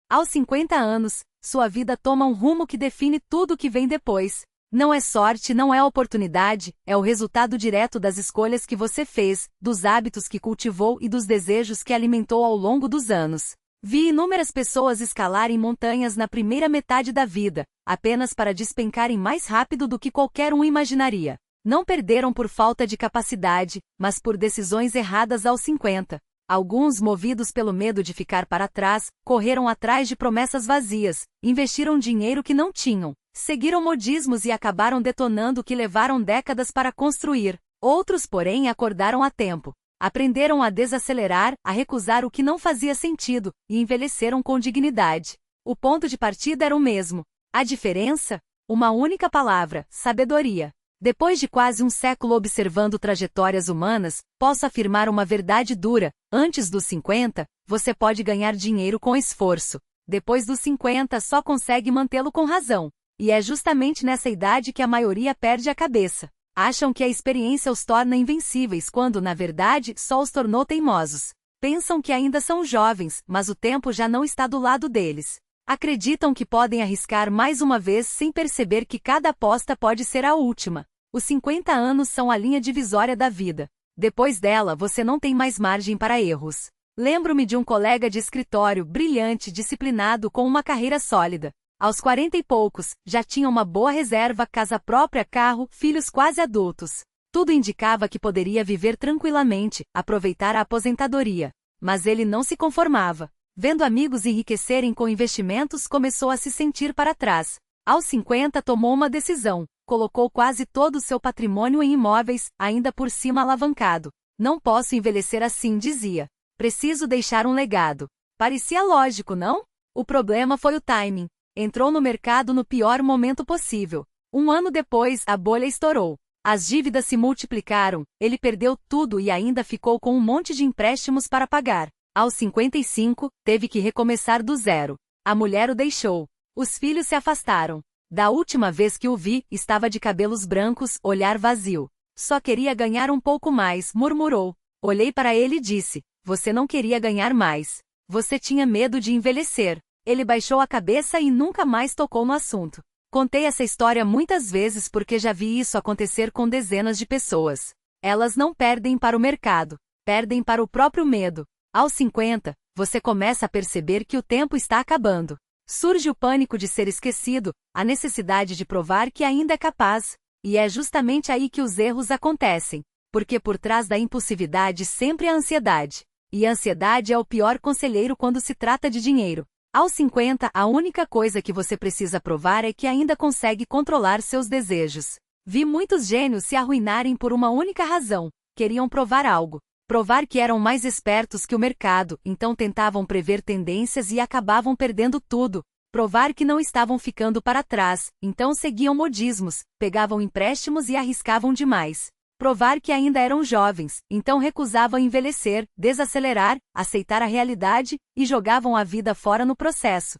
Aos 50 anos, sua vida toma um rumo que define tudo o que vem depois. Não é sorte, não é oportunidade, é o resultado direto das escolhas que você fez, dos hábitos que cultivou e dos desejos que alimentou ao longo dos anos. Vi inúmeras pessoas escalarem montanhas na primeira metade da vida, apenas para despencarem mais rápido do que qualquer um imaginaria. Não perderam por falta de capacidade, mas por decisões erradas aos 50. Alguns, movidos pelo medo de ficar para trás, correram atrás de promessas vazias, investiram dinheiro que não tinham, seguiram modismos e acabaram detonando o que levaram décadas para construir. Outros, porém, acordaram a tempo. Aprenderam a desacelerar, a recusar o que não fazia sentido, e envelheceram com dignidade. O ponto de partida era o mesmo. A diferença? Uma única palavra: sabedoria. Depois de quase um século observando trajetórias humanas, posso afirmar uma verdade dura: antes dos 50, você pode ganhar dinheiro com esforço. Depois dos 50, só consegue mantê-lo com razão. E é justamente nessa idade que a maioria perde a cabeça. Acham que a experiência os torna invencíveis quando, na verdade, só os tornou teimosos. Pensam que ainda são jovens, mas o tempo já não está do lado deles. Acreditam que podem arriscar mais uma vez sem perceber que cada aposta pode ser a última. Os 50 anos são a linha divisória da vida. Depois dela, você não tem mais margem para erros. Lembro-me de um colega de escritório brilhante, disciplinado, com uma carreira sólida. Aos 40 e poucos, já tinha uma boa reserva, casa própria, carro, filhos quase adultos. Tudo indicava que poderia viver tranquilamente, aproveitar a aposentadoria. Mas ele não se conformava. Vendo amigos enriquecerem com investimentos, começou a se sentir para trás. Aos 50, tomou uma decisão. Colocou quase todo o seu patrimônio em imóveis, ainda por cima alavancado. Não posso envelhecer assim, dizia. Preciso deixar um legado. Parecia lógico, não? O problema foi o timing. Entrou no mercado no pior momento possível. Um ano depois, a bolha estourou. As dívidas se multiplicaram, ele perdeu tudo e ainda ficou com um monte de empréstimos para pagar. Aos 55, teve que recomeçar do zero. A mulher o deixou. Os filhos se afastaram. Da última vez que o vi, estava de cabelos brancos, olhar vazio. Só queria ganhar um pouco mais, murmurou. Olhei para ele e disse: você não queria ganhar mais. Você tinha medo de envelhecer. Ele baixou a cabeça e nunca mais tocou no assunto. Contei essa história muitas vezes porque já vi isso acontecer com dezenas de pessoas. Elas não perdem para o mercado, perdem para o próprio medo. Aos 50, você começa a perceber que o tempo está acabando. Surge o pânico de ser esquecido, a necessidade de provar que ainda é capaz. E é justamente aí que os erros acontecem. Porque por trás da impulsividade sempre há ansiedade. E a ansiedade é o pior conselheiro quando se trata de dinheiro. Aos 50, a única coisa que você precisa provar é que ainda consegue controlar seus desejos. Vi muitos gênios se arruinarem por uma única razão: queriam provar algo. Provar que eram mais espertos que o mercado, então tentavam prever tendências e acabavam perdendo tudo. Provar que não estavam ficando para trás, então seguiam modismos, pegavam empréstimos e arriscavam demais. Provar que ainda eram jovens, então recusavam envelhecer, desacelerar, aceitar a realidade, e jogavam a vida fora no processo.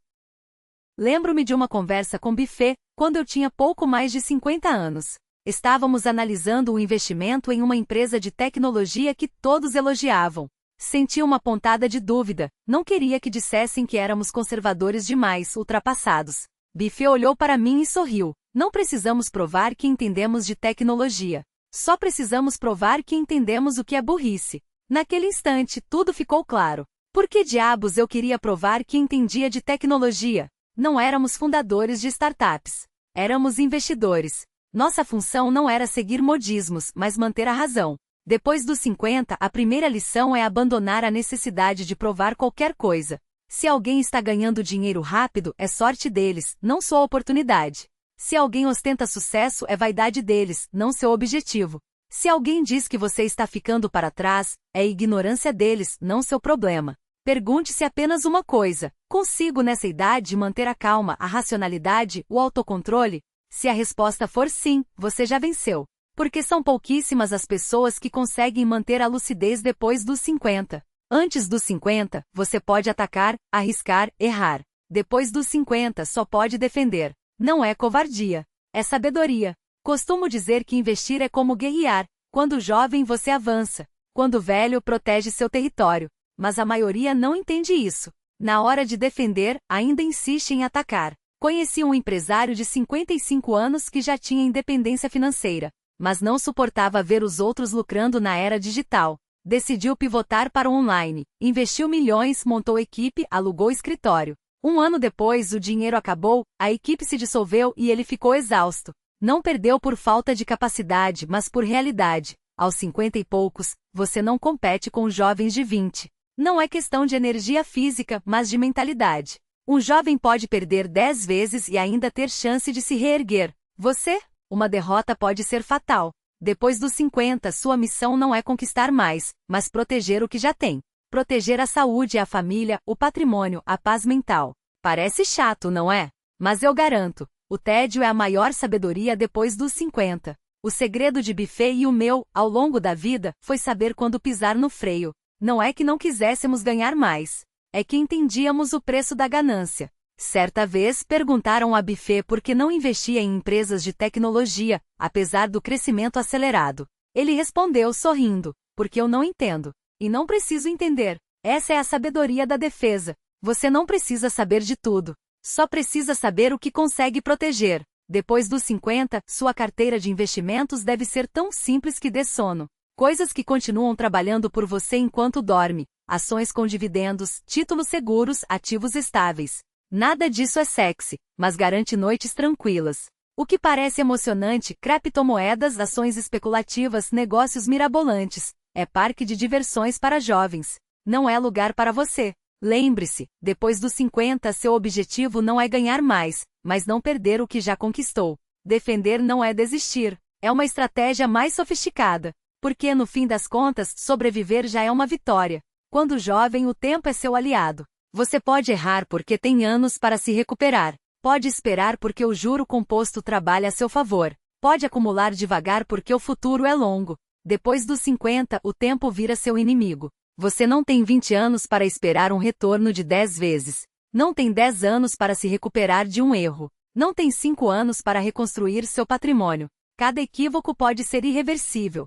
Lembro-me de uma conversa com Buffett, quando eu tinha pouco mais de 50 anos. Estávamos analisando um investimento em uma empresa de tecnologia que todos elogiavam. Senti uma pontada de dúvida, não queria que dissessem que éramos conservadores demais, ultrapassados. Buffett olhou para mim e sorriu. Não precisamos provar que entendemos de tecnologia. Só precisamos provar que entendemos o que é burrice. Naquele instante, tudo ficou claro. Por que diabos eu queria provar que entendia de tecnologia? Não éramos fundadores de startups. Éramos investidores. Nossa função não era seguir modismos, mas manter a razão. Depois dos 50, a primeira lição é abandonar a necessidade de provar qualquer coisa. Se alguém está ganhando dinheiro rápido, é sorte deles, não sua oportunidade. Se alguém ostenta sucesso, é vaidade deles, não seu objetivo. Se alguém diz que você está ficando para trás, é ignorância deles, não seu problema. Pergunte-se apenas uma coisa: consigo nessa idade manter a calma, a racionalidade, o autocontrole? Se a resposta for sim, você já venceu. Porque são pouquíssimas as pessoas que conseguem manter a lucidez depois dos 50. Antes dos 50, você pode atacar, arriscar, errar. Depois dos 50, só pode defender. Não é covardia, é sabedoria. Costumo dizer que investir é como guerrear. Quando jovem você avança. Quando velho protege seu território. Mas a maioria não entende isso. Na hora de defender, ainda insiste em atacar. Conheci um empresário de 55 anos que já tinha independência financeira, mas não suportava ver os outros lucrando na era digital. Decidiu pivotar para o online, investiu milhões, montou equipe, alugou escritório. Um ano depois, o dinheiro acabou, a equipe se dissolveu e ele ficou exausto. Não perdeu por falta de capacidade, mas por realidade. Aos 50 e poucos, você não compete com os jovens de 20. Não é questão de energia física, mas de mentalidade. Um jovem pode perder 10 vezes e ainda ter chance de se reerguer. Você? Uma derrota pode ser fatal. Depois dos 50, sua missão não é conquistar mais, mas proteger o que já tem. Proteger a saúde, a família, o patrimônio, a paz mental. Parece chato, não é? Mas eu garanto, o tédio é a maior sabedoria depois dos 50. O segredo de Buffett e o meu, ao longo da vida, foi saber quando pisar no freio. Não é que não quiséssemos ganhar mais. É que entendíamos o preço da ganância. Certa vez perguntaram a Buffett por que não investia em empresas de tecnologia, apesar do crescimento acelerado. Ele respondeu sorrindo, porque eu não entendo. E não preciso entender. Essa é a sabedoria da defesa. Você não precisa saber de tudo. Só precisa saber o que consegue proteger. Depois dos 50, sua carteira de investimentos deve ser tão simples que dê sono. Coisas que continuam trabalhando por você enquanto dorme. Ações com dividendos, títulos seguros, ativos estáveis. Nada disso é sexy, mas garante noites tranquilas. O que parece emocionante, criptomoedas, ações especulativas, negócios mirabolantes, é parque de diversões para jovens. Não é lugar para você. Lembre-se, depois dos 50 seu objetivo não é ganhar mais, mas não perder o que já conquistou. Defender não é desistir, é uma estratégia mais sofisticada. Porque no fim das contas, sobreviver já é uma vitória. Quando jovem, o tempo é seu aliado. Você pode errar porque tem anos para se recuperar. Pode esperar porque o juro composto trabalha a seu favor. Pode acumular devagar porque o futuro é longo. Depois dos 50, o tempo vira seu inimigo. Você não tem 20 anos para esperar um retorno de 10 vezes. Não tem 10 anos para se recuperar de um erro. Não tem 5 anos para reconstruir seu patrimônio. Cada equívoco pode ser irreversível.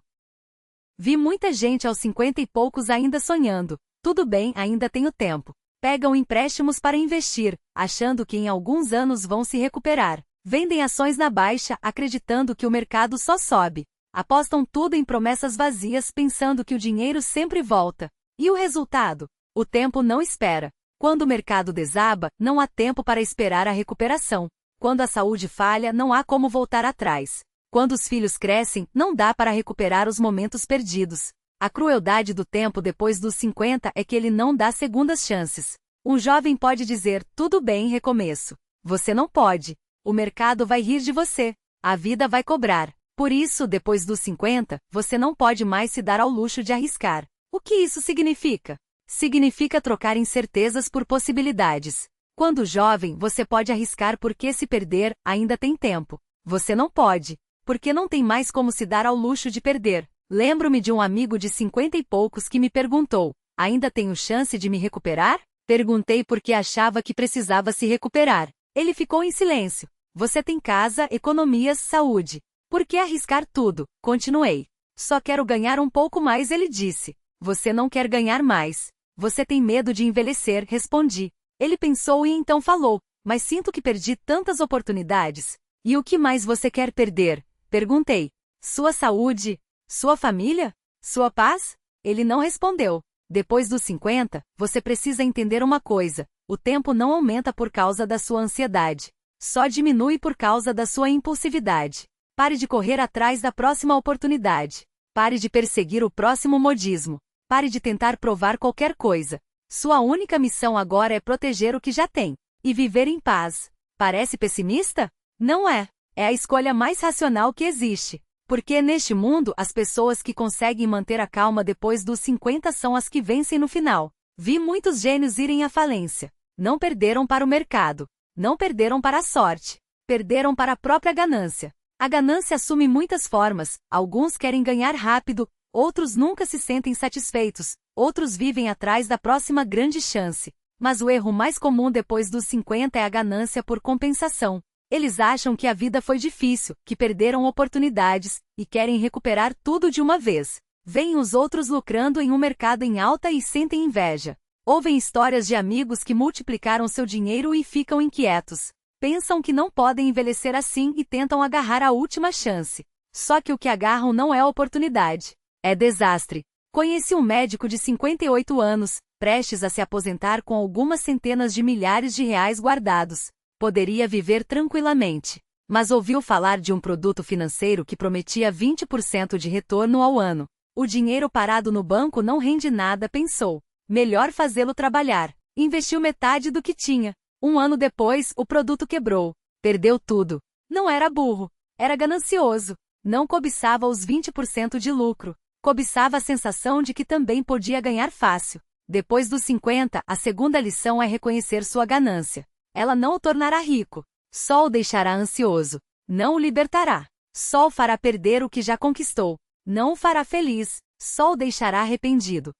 Vi muita gente aos 50 e poucos ainda sonhando. Tudo bem, ainda tenho tempo. Pegam empréstimos para investir, achando que em alguns anos vão se recuperar. Vendem ações na baixa, acreditando que o mercado só sobe. Apostam tudo em promessas vazias, pensando que o dinheiro sempre volta. E o resultado? O tempo não espera. Quando o mercado desaba, não há tempo para esperar a recuperação. Quando a saúde falha, não há como voltar atrás. Quando os filhos crescem, não dá para recuperar os momentos perdidos. A crueldade do tempo depois dos 50 é que ele não dá segundas chances. Um jovem pode dizer, tudo bem, recomeço. Você não pode. O mercado vai rir de você. A vida vai cobrar. Por isso, depois dos 50, você não pode mais se dar ao luxo de arriscar. O que isso significa? Significa trocar incertezas por possibilidades. Quando jovem, você pode arriscar porque se perder, ainda tem tempo. Você não pode. Porque não tem mais como se dar ao luxo de perder. Lembro-me de um amigo de 50 e poucos que me perguntou, ainda tenho chance de me recuperar? Perguntei porque achava que precisava se recuperar. Ele ficou em silêncio. Você tem casa, economias, saúde. Por que arriscar tudo? Continuei. Só quero ganhar um pouco mais, ele disse. Você não quer ganhar mais. Você tem medo de envelhecer, respondi. Ele pensou e então falou, mas sinto que perdi tantas oportunidades. E o que mais você quer perder? Perguntei. Sua saúde? Sua família? Sua paz? Ele não respondeu. Depois dos 50, você precisa entender uma coisa. O tempo não aumenta por causa da sua ansiedade. Só diminui por causa da sua impulsividade. Pare de correr atrás da próxima oportunidade. Pare de perseguir o próximo modismo. Pare de tentar provar qualquer coisa. Sua única missão agora é proteger o que já tem. E viver em paz. Parece pessimista? Não é. É a escolha mais racional que existe. Porque neste mundo, as pessoas que conseguem manter a calma depois dos 50 são as que vencem no final. Vi muitos gênios irem à falência. Não perderam para o mercado. Não perderam para a sorte. Perderam para a própria ganância. A ganância assume muitas formas. Alguns querem ganhar rápido, outros nunca se sentem satisfeitos, outros vivem atrás da próxima grande chance. Mas o erro mais comum depois dos 50 é a ganância por compensação. Eles acham que a vida foi difícil, que perderam oportunidades, e querem recuperar tudo de uma vez. Veem os outros lucrando em um mercado em alta e sentem inveja. Ouvem histórias de amigos que multiplicaram seu dinheiro e ficam inquietos. Pensam que não podem envelhecer assim e tentam agarrar a última chance. Só que o que agarram não é oportunidade. É desastre. Conheci um médico de 58 anos, prestes a se aposentar com algumas centenas de milhares de reais guardados. Poderia viver tranquilamente. Mas ouviu falar de um produto financeiro que prometia 20% de retorno ao ano. O dinheiro parado no banco não rende nada, pensou. Melhor fazê-lo trabalhar. Investiu metade do que tinha. Um ano depois, o produto quebrou. Perdeu tudo. Não era burro. Era ganancioso. Não cobiçava os 20% de lucro. Cobiçava a sensação de que também podia ganhar fácil. Depois dos 50, a segunda lição é reconhecer sua ganância. Ela não o tornará rico. Só o deixará ansioso. Não o libertará. Só o fará perder o que já conquistou. Não o fará feliz. Só o deixará arrependido.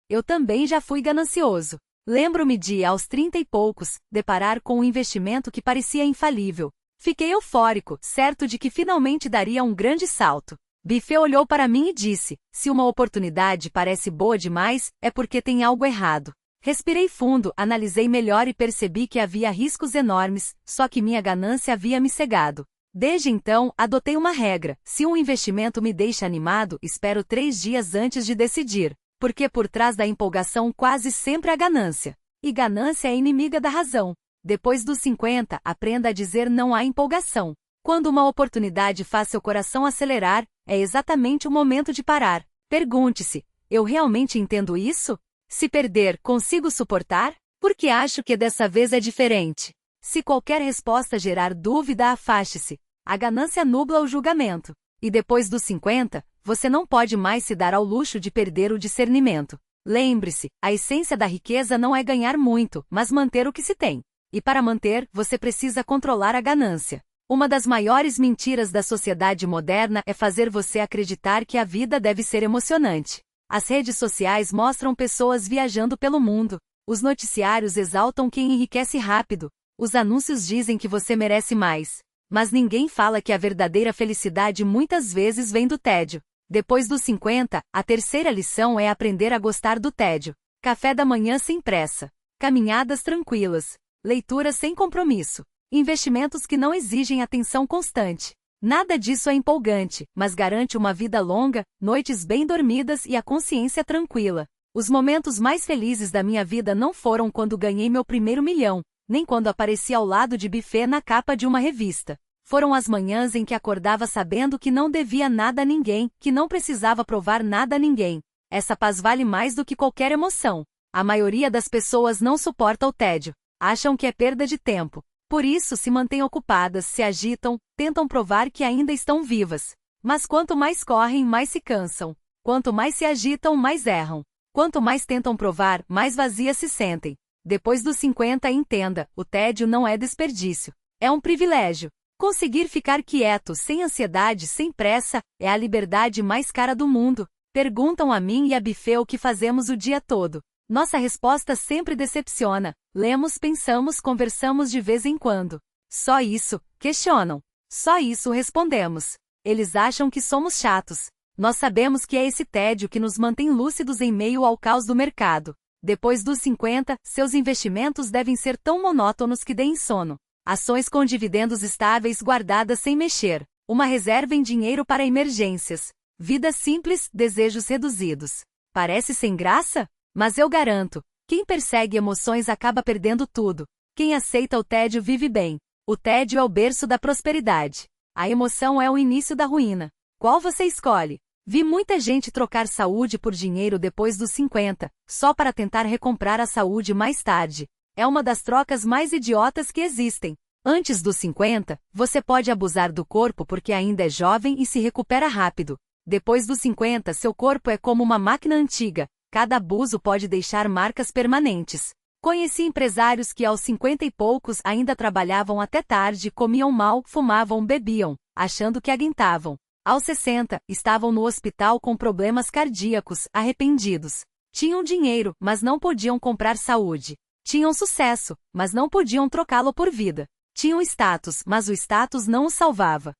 Eu também já fui ganancioso. Lembro-me de, aos 30 e poucos, deparar com um investimento que parecia infalível. Fiquei eufórico, certo de que finalmente daria um grande salto. Buffett olhou para mim e disse: se uma oportunidade parece boa demais, é porque tem algo errado. Respirei fundo, analisei melhor e percebi que havia riscos enormes, só que minha ganância havia me cegado. Desde então, adotei uma regra: se um investimento me deixa animado, espero 3 dias antes de decidir. Porque por trás da empolgação quase sempre há ganância. E ganância é inimiga da razão. Depois dos 50, aprenda a dizer não à empolgação. Quando uma oportunidade faz seu coração acelerar, é exatamente o momento de parar. Pergunte-se: eu realmente entendo isso? Se perder, consigo suportar? Porque acho que dessa vez é diferente. Se qualquer resposta gerar dúvida, afaste-se. A ganância nubla o julgamento. E depois dos 50, você não pode mais se dar ao luxo de perder o discernimento. Lembre-se, a essência da riqueza não é ganhar muito, mas manter o que se tem. E para manter, você precisa controlar a ganância. Uma das maiores mentiras da sociedade moderna é fazer você acreditar que a vida deve ser emocionante. As redes sociais mostram pessoas viajando pelo mundo. Os noticiários exaltam quem enriquece rápido. Os anúncios dizem que você merece mais. Mas ninguém fala que a verdadeira felicidade muitas vezes vem do tédio. Depois dos 50, a terceira lição é aprender a gostar do tédio. Café da manhã sem pressa. Caminhadas tranquilas. Leituras sem compromisso. Investimentos que não exigem atenção constante. Nada disso é empolgante, mas garante uma vida longa, noites bem dormidas e a consciência tranquila. Os momentos mais felizes da minha vida não foram quando ganhei meu primeiro milhão, nem quando apareci ao lado de Buffett na capa de uma revista. Foram as manhãs em que acordava sabendo que não devia nada a ninguém, que não precisava provar nada a ninguém. Essa paz vale mais do que qualquer emoção. A maioria das pessoas não suporta o tédio. Acham que é perda de tempo. Por isso se mantêm ocupadas, se agitam, tentam provar que ainda estão vivas. Mas quanto mais correm, mais se cansam. Quanto mais se agitam, mais erram. Quanto mais tentam provar, mais vazias se sentem. Depois dos 50, entenda, o tédio não é desperdício. É um privilégio. Conseguir ficar quieto, sem ansiedade, sem pressa, é a liberdade mais cara do mundo. Perguntam a mim e a Buffett o que fazemos o dia todo. Nossa resposta sempre decepciona. Lemos, pensamos, conversamos de vez em quando. Só isso, questionam. Só isso respondemos. Eles acham que somos chatos. Nós sabemos que é esse tédio que nos mantém lúcidos em meio ao caos do mercado. Depois dos 50, seus investimentos devem ser tão monótonos que deem sono. Ações com dividendos estáveis guardadas sem mexer. Uma reserva em dinheiro para emergências. Vida simples, desejos reduzidos. Parece sem graça? Mas eu garanto, quem persegue emoções acaba perdendo tudo. Quem aceita o tédio vive bem. O tédio é o berço da prosperidade. A emoção é o início da ruína. Qual você escolhe? Vi muita gente trocar saúde por dinheiro depois dos 50, só para tentar recomprar a saúde mais tarde. É uma das trocas mais idiotas que existem. Antes dos 50, você pode abusar do corpo porque ainda é jovem e se recupera rápido. Depois dos 50, seu corpo é como uma máquina antiga. Cada abuso pode deixar marcas permanentes. Conheci empresários que aos 50 e poucos ainda trabalhavam até tarde, comiam mal, fumavam, bebiam, achando que aguentavam. Aos 60, estavam no hospital com problemas cardíacos, arrependidos. Tinham dinheiro, mas não podiam comprar saúde. Tinham sucesso, mas não podiam trocá-lo por vida. Tinham status, mas o status não os salvava.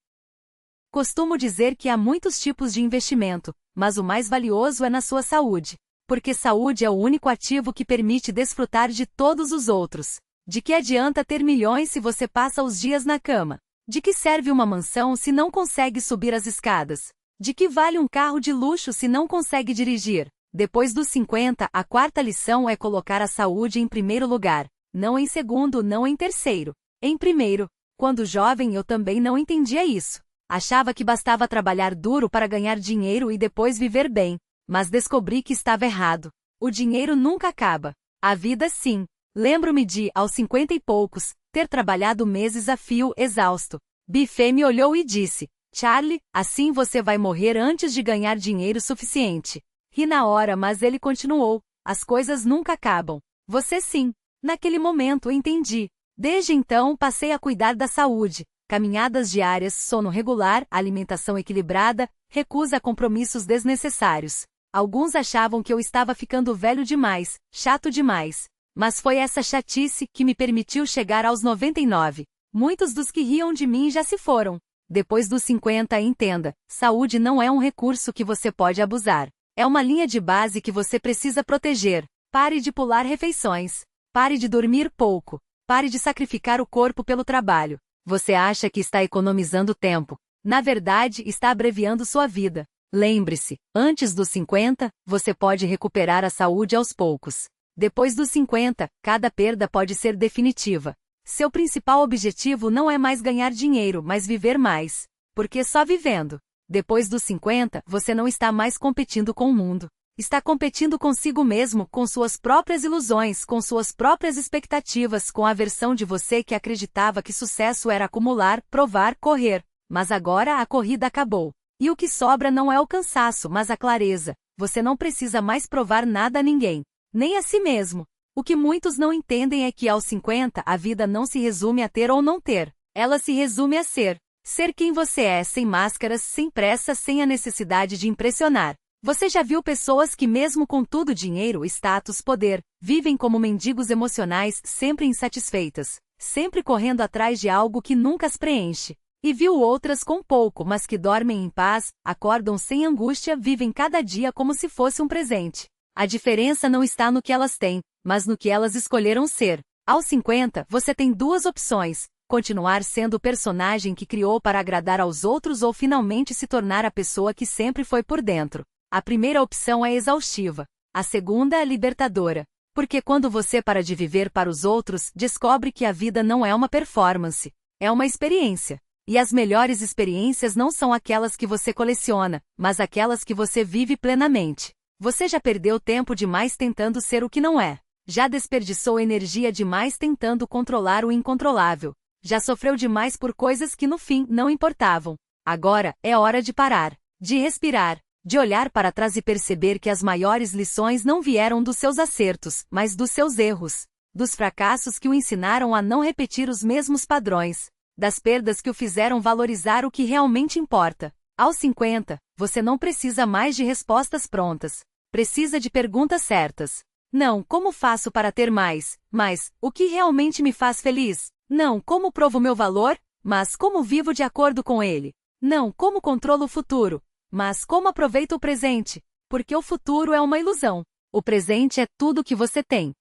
Costumo dizer que há muitos tipos de investimento, mas o mais valioso é na sua saúde. Porque saúde é o único ativo que permite desfrutar de todos os outros. De que adianta ter milhões se você passa os dias na cama? De que serve uma mansão se não consegue subir as escadas? De que vale um carro de luxo se não consegue dirigir? Depois dos 50, a quarta lição é colocar a saúde em primeiro lugar. Não em segundo, não em terceiro. Em primeiro. Quando jovem eu também não entendia isso. Achava que bastava trabalhar duro para ganhar dinheiro e depois viver bem. Mas descobri que estava errado. O dinheiro nunca acaba. A vida sim. Lembro-me de, aos 50 e poucos, ter trabalhado meses a fio, exausto. Biffé me olhou e disse: Charlie, assim você vai morrer antes de ganhar dinheiro suficiente. Ri na hora, mas ele continuou: as coisas nunca acabam. Você sim. Naquele momento entendi. Desde então passei a cuidar da saúde. Caminhadas diárias, sono regular, alimentação equilibrada, recusa a compromissos desnecessários. Alguns achavam que eu estava ficando velho demais, chato demais. Mas foi essa chatice que me permitiu chegar aos 99. Muitos dos que riam de mim já se foram. Depois dos 50, entenda, saúde não é um recurso que você pode abusar. É uma linha de base que você precisa proteger. Pare de pular refeições. Pare de dormir pouco. Pare de sacrificar o corpo pelo trabalho. Você acha que está economizando tempo. Na verdade, está abreviando sua vida. Lembre-se, antes dos 50, você pode recuperar a saúde aos poucos. Depois dos 50, cada perda pode ser definitiva. Seu principal objetivo não é mais ganhar dinheiro, mas viver mais. Porque só vivendo. Depois dos 50, você não está mais competindo com o mundo. Está competindo consigo mesmo, com suas próprias ilusões, com suas próprias expectativas, com a versão de você que acreditava que sucesso era acumular, provar, correr. Mas agora a corrida acabou. E o que sobra não é o cansaço, mas a clareza. Você não precisa mais provar nada a ninguém. Nem a si mesmo. O que muitos não entendem é que aos 50 a vida não se resume a ter ou não ter. Ela se resume a ser. Ser quem você é, sem máscaras, sem pressa, sem a necessidade de impressionar. Você já viu pessoas que mesmo com tudo dinheiro, status, poder, vivem como mendigos emocionais, sempre insatisfeitas, sempre correndo atrás de algo que nunca as preenche. E viu outras com pouco, mas que dormem em paz, acordam sem angústia, vivem cada dia como se fosse um presente. A diferença não está no que elas têm, mas no que elas escolheram ser. Aos 50, você tem duas opções: continuar sendo o personagem que criou para agradar aos outros ou finalmente se tornar a pessoa que sempre foi por dentro. A primeira opção é exaustiva. A segunda é libertadora. Porque quando você para de viver para os outros, descobre que a vida não é uma performance. É uma experiência. E as melhores experiências não são aquelas que você coleciona, mas aquelas que você vive plenamente. Você já perdeu tempo demais tentando ser o que não é. Já desperdiçou energia demais tentando controlar o incontrolável. Já sofreu demais por coisas que no fim não importavam. Agora é hora de parar, de respirar, de olhar para trás e perceber que as maiores lições não vieram dos seus acertos, mas dos seus erros. Dos fracassos que o ensinaram a não repetir os mesmos padrões. Das perdas que o fizeram valorizar o que realmente importa. Aos 50, você não precisa mais de respostas prontas. Precisa de perguntas certas. Não, como faço para ter mais? Mas, o que realmente me faz feliz? Não, como provo meu valor? Mas como vivo de acordo com ele? Não, como controlo o futuro? Mas como aproveito o presente? Porque o futuro é uma ilusão. O presente é tudo que você tem.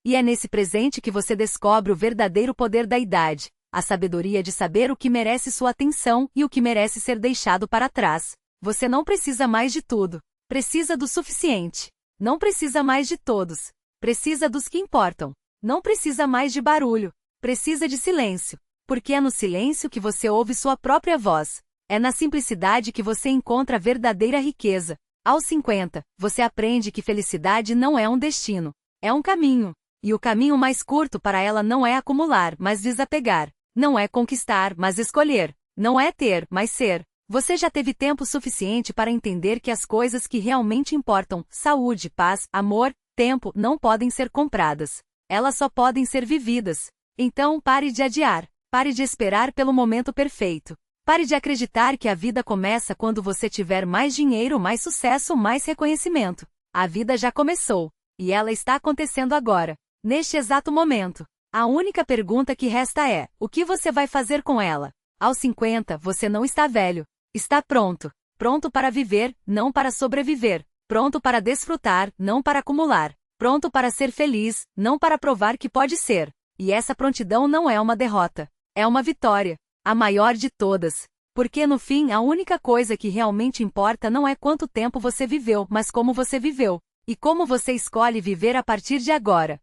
E é nesse presente que você descobre o verdadeiro poder da idade. A sabedoria de saber o que merece sua atenção e o que merece ser deixado para trás. Você não precisa mais de tudo. Precisa do suficiente. Não precisa mais de todos. Precisa dos que importam. Não precisa mais de barulho. Precisa de silêncio. Porque é no silêncio que você ouve sua própria voz. É na simplicidade que você encontra a verdadeira riqueza. Aos 50, você aprende que felicidade não é um destino. É um caminho. E o caminho mais curto para ela não é acumular, mas desapegar. Não é conquistar, mas escolher. Não é ter, mas ser. Você já teve tempo suficiente para entender que as coisas que realmente importam, saúde, paz, amor, tempo, não podem ser compradas. Elas só podem ser vividas. Então pare de adiar. Pare de esperar pelo momento perfeito. Pare de acreditar que a vida começa quando você tiver mais dinheiro, mais sucesso, mais reconhecimento. A vida já começou. E ela está acontecendo agora. Neste exato momento. A única pergunta que resta é: o que você vai fazer com ela? Aos 50, você não está velho. Está pronto. Pronto para viver, não para sobreviver. Pronto para desfrutar, não para acumular. Pronto para ser feliz, não para provar que pode ser. E essa prontidão não é uma derrota. É uma vitória. A maior de todas. Porque no fim a única coisa que realmente importa não é quanto tempo você viveu, mas como você viveu. E como você escolhe viver a partir de agora.